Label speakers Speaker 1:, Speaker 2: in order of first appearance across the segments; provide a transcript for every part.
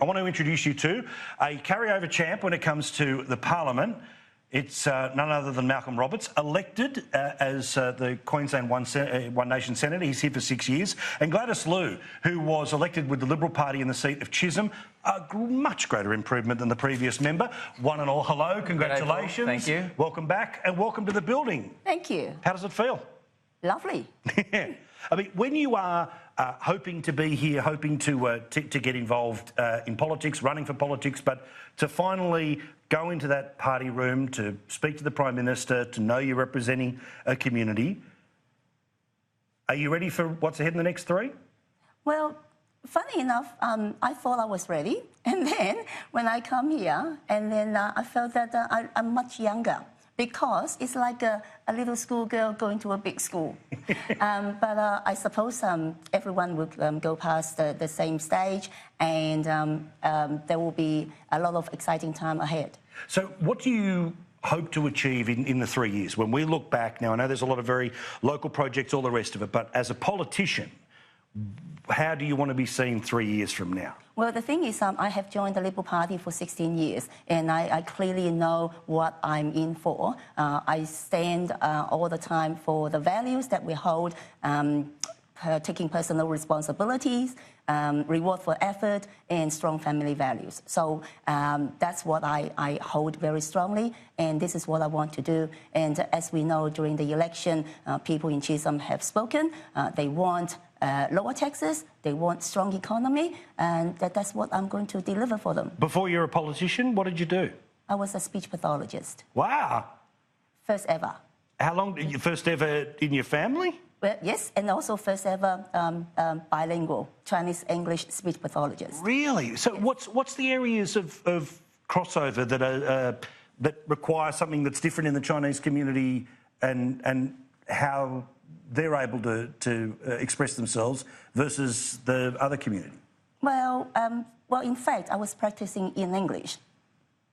Speaker 1: I want to introduce you to a carryover champ when it comes to the Parliament. It's none other than Malcolm Roberts, elected as the Queensland One Nation Senator. He's here for 6 years. And Gladys Liu, who was elected with the Liberal Party in the seat of Chisholm, a much greater improvement than the previous member. One and all, hello, congratulations.
Speaker 2: Thank you.
Speaker 1: Welcome back and welcome to the building.
Speaker 3: Thank you.
Speaker 1: How does it feel?
Speaker 3: Lovely.
Speaker 1: Yeah. I mean, when you are hoping to be here, hoping to get involved in politics, running for politics, but to finally go into that party room, to speak to the Prime Minister, to know you're representing a community, are you ready for what's ahead in the next 3?
Speaker 3: Well, funny enough, I thought I was ready. And then when I come here, and then I felt that I'm much younger, because it's like a little schoolgirl going to a big school. But I suppose everyone will go past the same stage, and there will be a lot of exciting time ahead.
Speaker 1: So what do you hope to achieve in the 3 years? When we look back now, I know there's a lot of very local projects, all the rest of it, but as a politician, how do you want to be seen 3 years from now?
Speaker 3: Well, the thing is, I have joined the Liberal Party for 16 years, and I clearly know what I'm in for. I stand all the time for the values that we hold, taking personal responsibilities, reward for effort, and strong family values. So that's what I hold very strongly, and this is what I want to do. And as we know, during the election, people in Chisholm have spoken. They want lower taxes, they want strong economy, and that's what I'm going to deliver for them.
Speaker 1: Before you're a politician, what did you do?
Speaker 3: I was a speech pathologist.
Speaker 1: Wow.
Speaker 3: First ever.
Speaker 1: How long, first ever in your family?
Speaker 3: Well, yes, and also first ever bilingual Chinese-English speech pathologist.
Speaker 1: Really? So
Speaker 3: yes.
Speaker 1: what's the areas of crossover that require something that's different in the Chinese community, and how they're able to express themselves versus the other community?
Speaker 3: Well, in fact, I was practicing in English.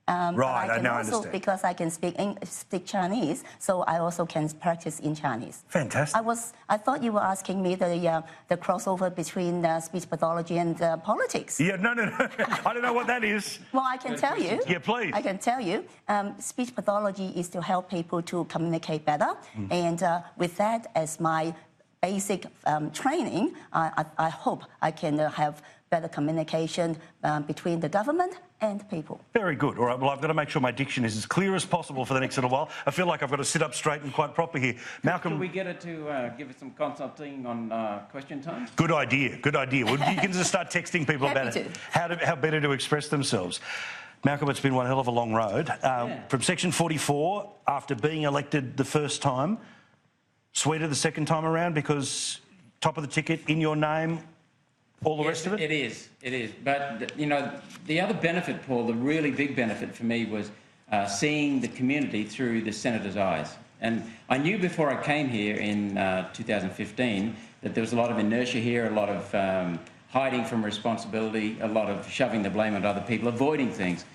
Speaker 1: Right, I now understand.
Speaker 3: Because I can speak Chinese, so I also can practice in Chinese.
Speaker 1: Fantastic.
Speaker 3: I thought you were asking me the crossover between speech pathology and politics.
Speaker 1: Yeah, no. I don't know what that is.
Speaker 3: Well, I can tell you.
Speaker 1: Yeah, please.
Speaker 3: I can tell you. Speech pathology is to help people to communicate better, and with that as my basic training, I hope I can have better communication between the government and people.
Speaker 1: Very good. All right, well, I've got to make sure my diction is as clear as possible for the next little while. I feel like I've got to sit up straight and quite proper here. Malcolm...
Speaker 2: Can we get her to give us some consulting on question time?
Speaker 1: Good idea, good idea. Well, you can just start texting people about it, how better to express themselves. Malcolm, it's been one hell of a long road. From Section 44, after being elected the first time, sweeter the second time around because top of the ticket, in your name, all the rest of it?
Speaker 2: It is. But, you know, the other benefit, Paul, the really big benefit for me was seeing the community through the Senator's eyes. And I knew before I came here in 2015 that there was a lot of inertia here, a lot of hiding from responsibility, a lot of shoving the blame on other people, avoiding things.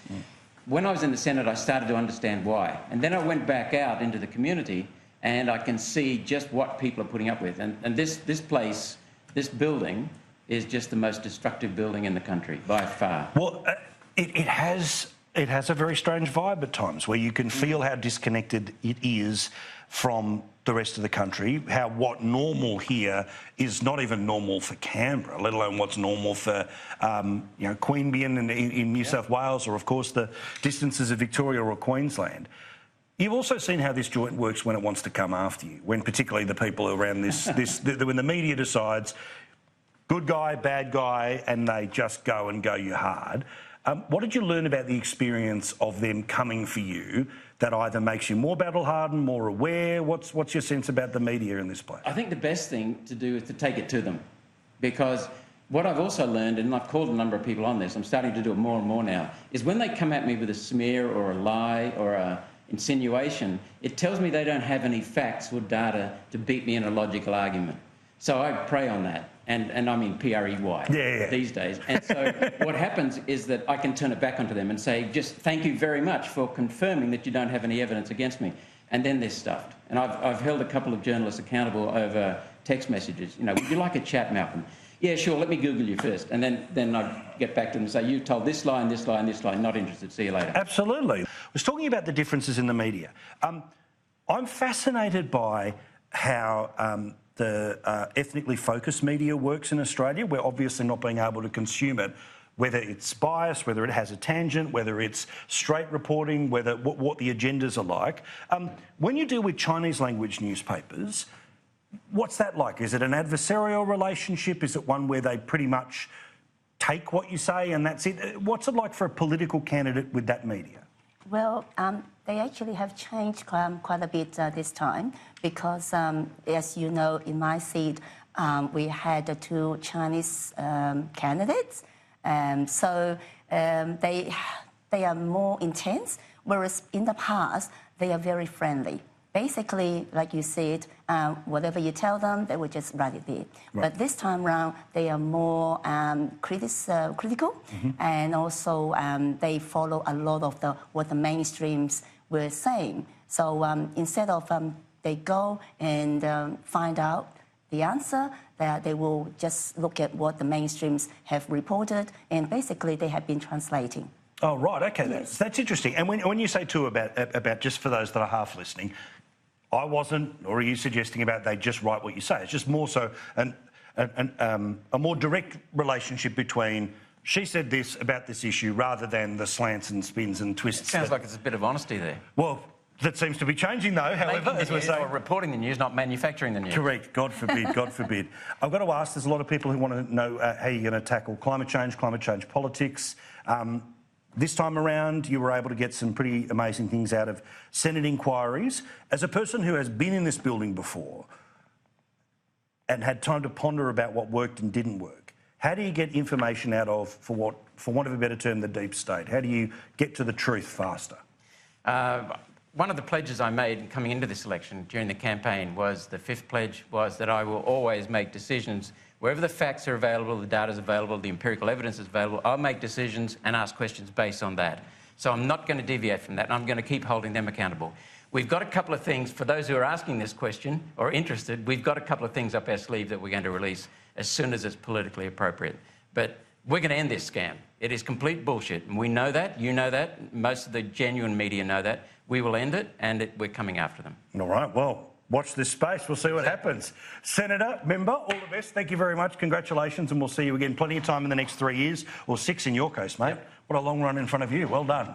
Speaker 2: When I was in the Senate, I started to understand why. And then I went back out into the community and I can see just what people are putting up with. And this place, this building, is just the most destructive building in the country, by far.
Speaker 1: Well, it has a very strange vibe at times, where you can feel how disconnected it is from the rest of the country, how what normal here is not even normal for Canberra, let alone what's normal for Queanbeyan in New South Wales, or of course the distances of Victoria or Queensland. You've also seen how this joint works when it wants to come after you, when particularly the people around when the media decides good guy, bad guy, and they just go you hard. What did you learn about the experience of them coming for you that either makes you more battle-hardened, more aware? What's your sense about the media in this place?
Speaker 2: I think the best thing to do is to take it to them, because what I've also learned, and I've called a number of people on this, I'm starting to do it more and more now, is when they come at me with a smear or a lie or a insinuation, it tells me they don't have any facts or data to beat me in a logical argument. So I prey on that, and I mean P-R-E-Y these days. And so what happens is that I can turn it back onto them and say, just thank you very much for confirming that you don't have any evidence against me. And then they're stuffed. And I've held a couple of journalists accountable over text messages. You know, would you like a chat, Malcolm? yeah, sure, let me Google you first. And then I'd get back to them and say, you told this lie and this lie and this lie, not interested, see you later.
Speaker 1: Absolutely. I was talking about the differences in the media. I'm fascinated by how the ethnically focused media works in Australia. We're obviously not being able to consume it, whether it's biased, whether it has a tangent, whether it's straight reporting, whether what the agendas are like. When you deal with Chinese language newspapers, what's that like? Is it an adversarial relationship? Is it one where they pretty much take what you say and that's it? What's it like for a political candidate with that media?
Speaker 3: Well, they actually have changed quite a bit this time because, as you know, in my seat, we had 2 Chinese candidates. So they are more intense, whereas in the past, they are very friendly. Basically, like you said, whatever you tell them, they will just write it there. Right. But this time round, they are more critical, and also they follow a lot of what the mainstreams were saying. So instead of they go and find out the answer, that they will just look at what the mainstreams have reported, and basically they have been translating.
Speaker 1: Oh, right, OK,
Speaker 3: Yes.
Speaker 1: that's interesting. And when you say too about just for those that are half listening, I wasn't, or are you suggesting about they just write what you say? It's just more so a more direct relationship between she said this about this issue rather than the slants and spins and twists.
Speaker 2: It sounds like there's a bit of honesty there.
Speaker 1: Well, that seems to be changing though, however, as we're saying.
Speaker 2: Or reporting the news, not manufacturing the news.
Speaker 1: Correct, God forbid, God forbid. I've got to ask, there's a lot of people who want to know how you're going to tackle climate change politics. This time around, you were able to get some pretty amazing things out of Senate inquiries. As a person who has been in this building before and had time to ponder about what worked and didn't work, how do you get information out of, for want of a better term, the deep state? How do you get to the truth faster?
Speaker 2: One of the pledges I made coming into this election during the campaign was, the 5th pledge was that I will always make decisions wherever the facts are available, the data is available, the empirical evidence is available. I'll make decisions and ask questions based on that. So I'm not going to deviate from that, and I'm going to keep holding them accountable. We've got a couple of things, for those who are asking this question or interested, we've got a couple of things up our sleeve that we're going to release as soon as it's politically appropriate. But we're going to end this scam. It is complete bullshit, and we know that, you know that, most of the genuine media know that. We will end it, and we're coming after them.
Speaker 1: All right, well, watch this space. We'll see what happens. Senator, member, all the best. Thank you very much. Congratulations, and we'll see you again. Plenty of time in the next 3 years, or 6 in your case, mate. What a long run in front of you. Well done.